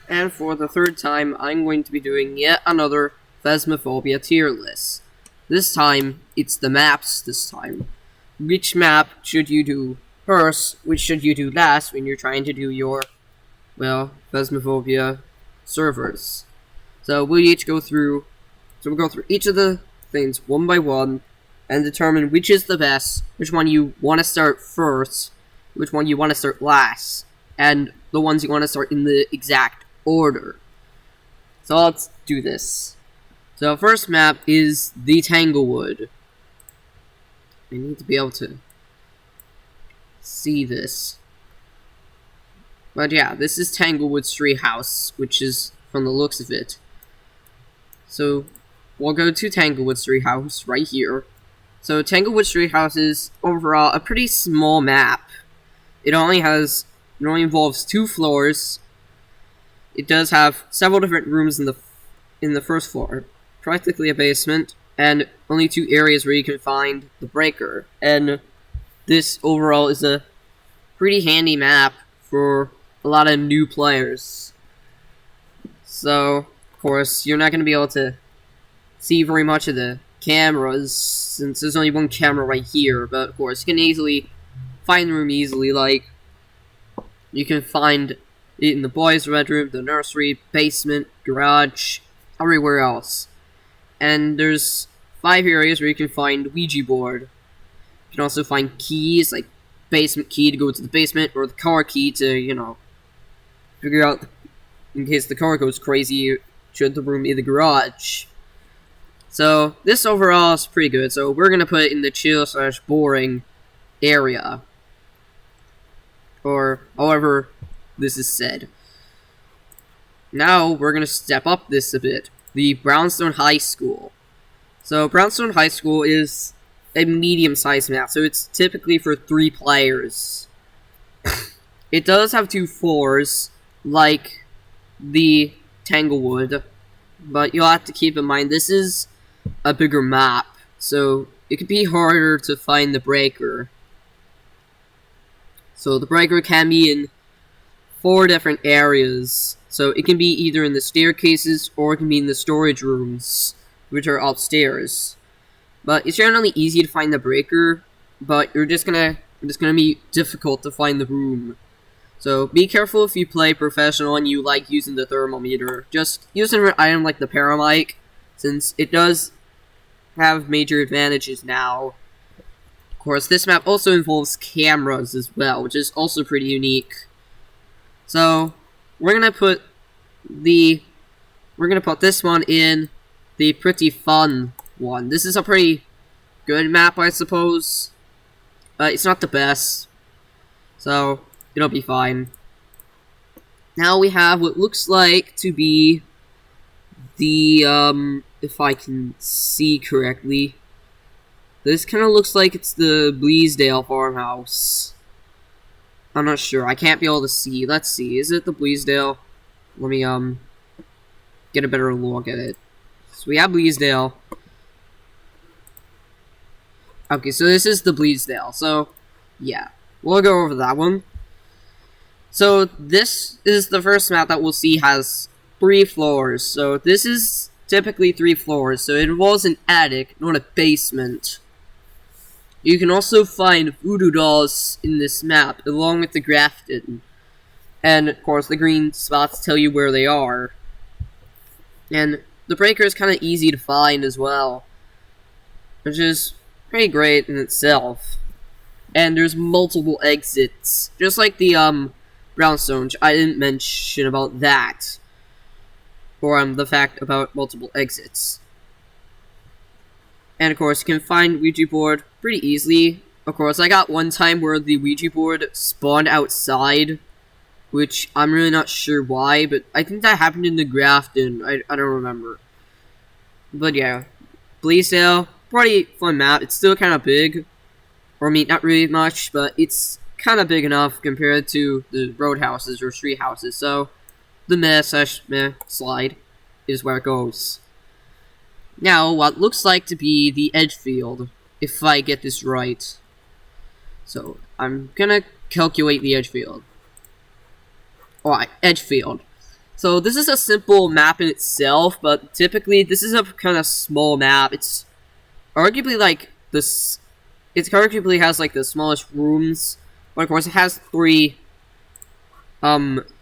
And for the third time, I'm going to be doing yet another phasmophobia tier list. This time, it's the maps this time. Which map should you do first? Which should you do last when you're trying to do your, well, phasmophobia servers? So we'll go through each of the things one by one and determine which is the best, which one you want to start first, which one you want to start last, and the ones you want to start in the exact order. So let's do this. So first map is the Tanglewood. I need to be able to see this. But yeah, this is Tanglewood's treehouse, which is from the looks of it. So we'll go to Tanglewood's treehouse right here. So Tanglewood's treehouse is overall a pretty small map. It only involves 2 floors. It does have several different rooms in the first floor, practically a basement, and only 2 areas where you can find the breaker. And this overall is a pretty handy map for a lot of new players. So, of course, you're not going to be able to see very much of the cameras, since there's only one camera right here, but of course, you can easily find the room easily, like, you can find it in the boys' bedroom, the nursery, basement, garage, everywhere else. And there's 5 areas where you can find Ouija board. You can also find keys, like basement key to go to the basement, or the car key to, you know, figure out, in case the car goes crazy, should the room be the garage. So, this overall is pretty good, so we're gonna put it in the chill/boring area. Or however this is said. Now, we're gonna step up this a bit. The Brownstone High School. So, Brownstone High School is a medium-sized map, so it's typically for 3 players. It does have 2 floors, like the Tanglewood, but you'll have to keep in mind this is a bigger map, so it could be harder to find the breaker. So the breaker can be in 4 different areas, so it can be either in the staircases or it can be in the storage rooms, which are upstairs. But it's generally easy to find the breaker, but it's just gonna be difficult to find the room. So be careful if you play professional and you like using the thermometer. Just use an item like the paramic, since it does have major advantages now. Of course, this map also involves cameras as well, which is also pretty unique. So we're gonna put this one in the pretty fun one. This is a pretty good map, I suppose. It's not the best, so it'll be fine. Now we have what looks like to be the, if I can see correctly, this kind of looks like it's the Bleesdale Farmhouse. I'm not sure. I can't be able to see. Let's see. Is it the Bleesdale? Let me, get a better look at it. So we have Bleesdale. Okay, so this is the Bleesdale. So, yeah. We'll go over that one. So, this is the first map that we'll see has 3 floors. So, this is typically 3 floors. So, it involves an attic, not a basement. You can also find voodoo dolls in this map, along with the grafton. And, of course, the green spots tell you where they are. And the breaker is kind of easy to find as well, which is pretty great in itself. And there's multiple exits, just like the, Brownstone. I didn't mention about that. Or, the fact about multiple exits. And, of course, you can find Ouija board pretty easily. Of course, I got one time where the Ouija board spawned outside, which I'm really not sure why, but I think that happened in the Grafton. I don't remember. But yeah, Bleesdale, pretty fun map. It's still kind of big. Or, I mean, not really much, but it's kind of big enough compared to the roadhouses or street houses. So, the meh slide is where it goes. Now, what looks like to be the edge field, if I get this right. So, I'm gonna calculate the edge field. Alright, edge field. So this is a simple map in itself, but typically this is a kind of small map. It's arguably like this. It arguably has like the smallest rooms, but of course it has 3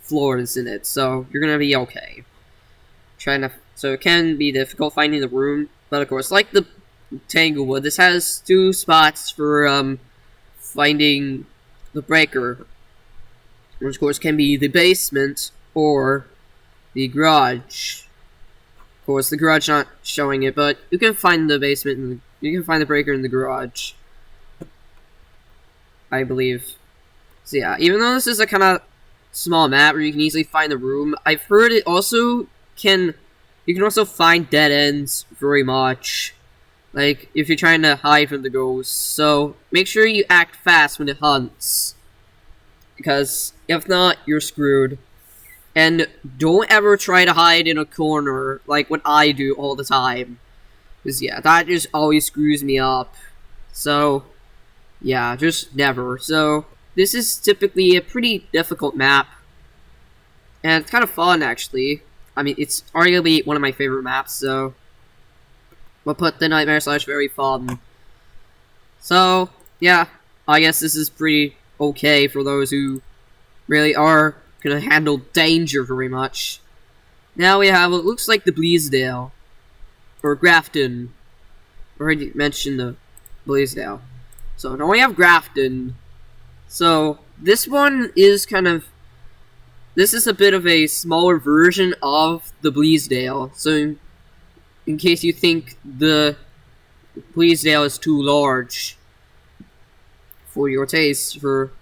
floors in it, so you're gonna be okay. So it can be difficult finding the room, but of course, like the Tanglewood, this has 2 spots for finding the breaker, which of course can be the basement or the garage. Of course, the garage not showing it, but you can find the basement and you can find the breaker in the garage, I believe. So yeah, even though this is a kind of small map where you can easily find the room, I've heard it also you can also find dead ends very much. Like, if you're trying to hide from the ghosts. So, make sure you act fast when it hunts. Because, if not, you're screwed. And don't ever try to hide in a corner, like what I do all the time. Because, yeah, that just always screws me up. So, yeah, just never. So, this is typically a pretty difficult map. And it's kind of fun, actually. I mean, it's arguably one of my favorite maps, so we'll put the Nightmare / very fun. So, yeah, I guess this is pretty okay for those who really are gonna handle danger very much. Now we have what looks like the Bleesdale, or Grafton. Already mentioned the Bleesdale. So now we have Grafton. So this one is this is a bit of a smaller version of the Bleesdale. So in case you think the Bleesdale is too large for your taste for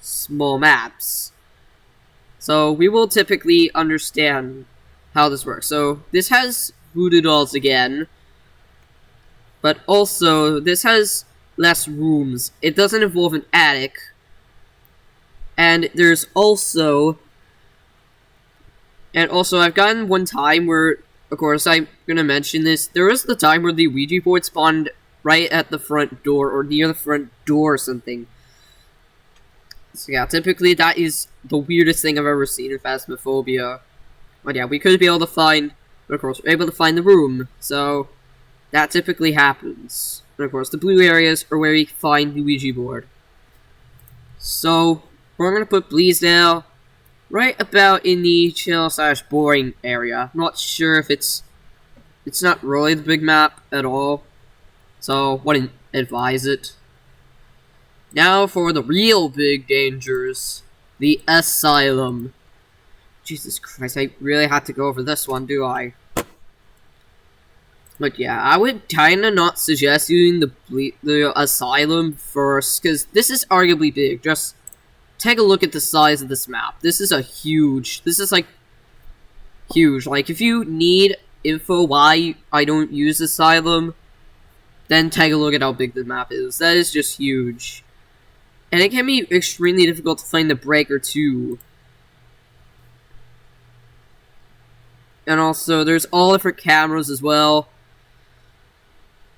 small maps. So we will typically understand how this works. So this has voodoo dolls again, but also this has less rooms. It doesn't involve an attic. And there's also I've gotten one time where, of course, I'm gonna mention this. There was the time where the Ouija board spawned right at the front door, or near the front door or something. So yeah, typically that is the weirdest thing I've ever seen in phasmophobia. But yeah, we could be able to find, but of course, we're able to find the room. So that typically happens. And of course, the blue areas are where we find the Ouija board. So we're gonna put Bleesdale right about in the chill / boring area. I'm not sure if it's not really the big map at all, so wouldn't advise it. Now for the real big dangers, the asylum. Jesus Christ, I really had to go over this one, do I? But yeah, I would kinda not suggest using the asylum first, because this is arguably big. Just take a look at the size of this map. This is like huge. Like, if you need info why I don't use Asylum, then take a look at how big the map is. That is just huge. And it can be extremely difficult to find the breaker too. And also, there's all different cameras as well.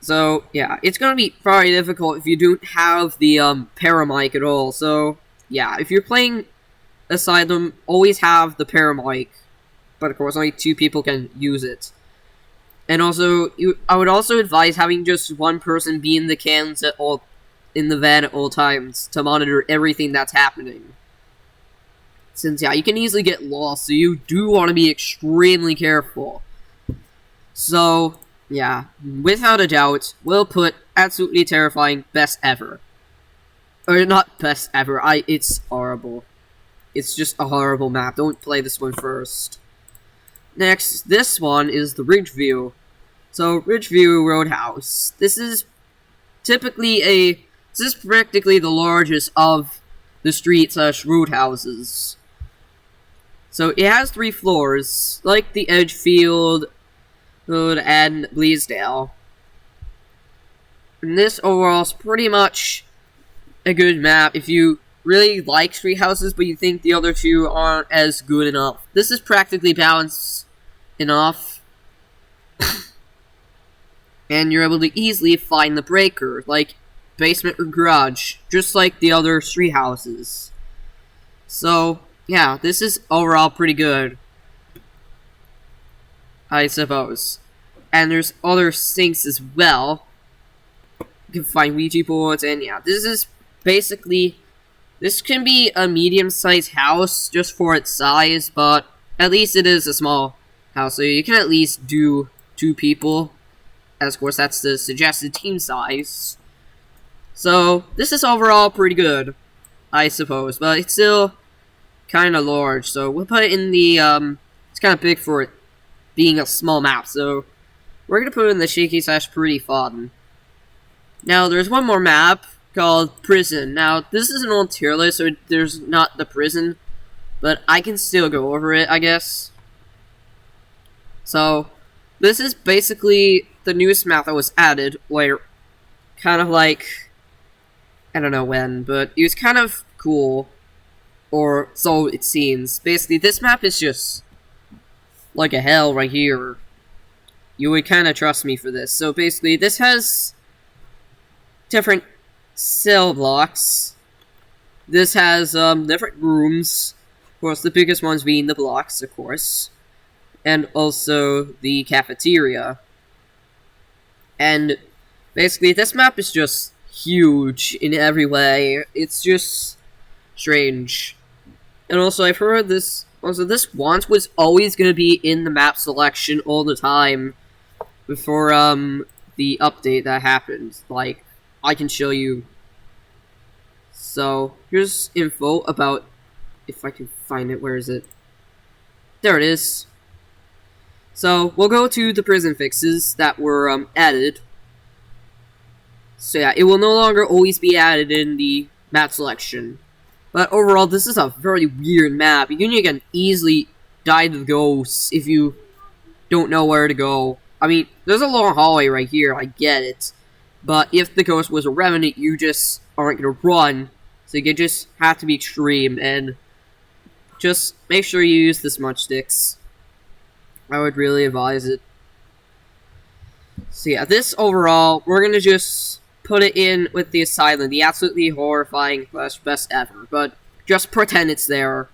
So, yeah, it's gonna be very difficult if you don't have the paramic at all. So yeah, if you're playing Asylum, always have the paramic. But of course, only 2 people can use it. And also, I would also advise having just one person be in the in the van at all times to monitor everything that's happening. Since, yeah, you can easily get lost, so you do want to be extremely careful. So, yeah, without a doubt, we'll put absolutely terrifying best ever. Or not best ever, it's horrible. It's just a horrible map. Don't play this one first. Next, this one is the Ridgeview. So, Ridgeview Roadhouse. This is practically the largest of the street / roadhouses. So, it has 3 floors, like the Edgefield and Bleesdale. And this overall is pretty much a good map if you really like street houses, but you think the other 2 aren't as good enough. This is practically balanced enough. And you're able to easily find the breaker, like basement or garage, just like the other street houses. So, yeah, this is overall pretty good. I suppose. And there's other sinks as well. You can find Ouija boards, and yeah, this is basically... This can be a medium-sized house just for its size, but at least it is a small house, so you can at least do 2 people. As of course, that's the suggested team size. So, this is overall pretty good, I suppose, but it's still kind of large, so we'll put it in the, it's kind of big for it being a small map, so we're gonna put it in the shaky / pretty fun. Now, there's one more map called Prison. Now, this is an old tier list, so there's not the prison, but I can still go over it, I guess. So, this is basically the newest map that was added, where, kind of like, I don't know when, but it was kind of cool, or so it seems. Basically, this map is just like a hell right here. You would kind of trust me for this. So basically, this has different cell blocks. This has different rooms. Of course, the biggest ones being the blocks, of course. And also the cafeteria. And basically, this map is just huge in every way. It's just strange. And also, I've heard this... Also, this once was always going to be in the map selection all the time before, the update that happened. Like, I can show you. So, here's info about... If I can find it, where is it? There it is. So, we'll go to the prison fixes that were, added. So yeah, it will no longer always be added in the map selection. But overall, this is a very weird map. You can easily die to the ghosts if you don't know where to go. I mean, there's a long hallway right here, I get it. But if the ghost was a revenant, you just aren't going to run. So you just have to be extreme, and just make sure you use the smudge sticks. I would really advise it. So yeah, this overall, we're going to just put it in with the asylum, the absolutely horrifying best ever, but just pretend it's there.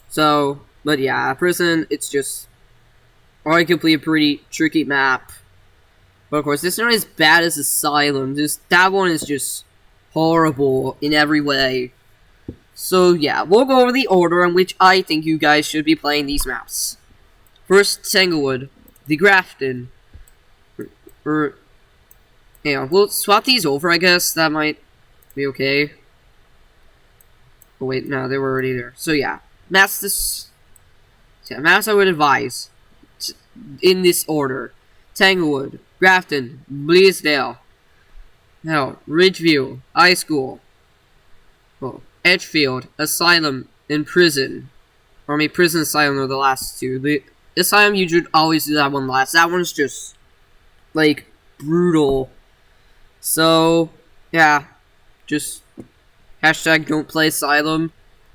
So, but yeah, prison, it's just arguably a pretty tricky map. But of course, this is not as bad as asylum. That one is just horrible in every way. So yeah, we'll go over the order in which I think you guys should be playing these maps. First, Tanglewood, the Grafton. Yeah, we'll swap these over, I guess. That might be okay. Oh, wait, no, they were already there. So, yeah. Maps this... Yeah, maps I would advise. In this order. Tanglewood, Grafton, Bleesdale. Now, Ridgeview, High School. Oh, Edgefield, Asylum, and Prison. Or, I mean, Prison and Asylum are the last two. The Asylum, you should always do that one last. That one's just, like, brutal. So, yeah, just hashtag don't play Asylum,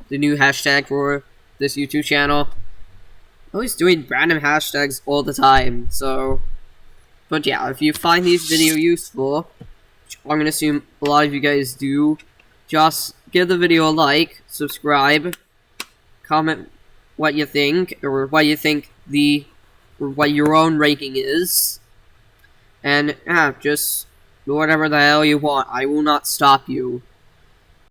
the new hashtag for this YouTube channel. I'm always doing random hashtags all the time, so, but yeah, if you find these video useful, which I'm gonna assume a lot of you guys do, just give the video a like, subscribe, comment what you think, or what you think or what your own ranking is, and yeah, just do whatever the hell you want. I will not stop you.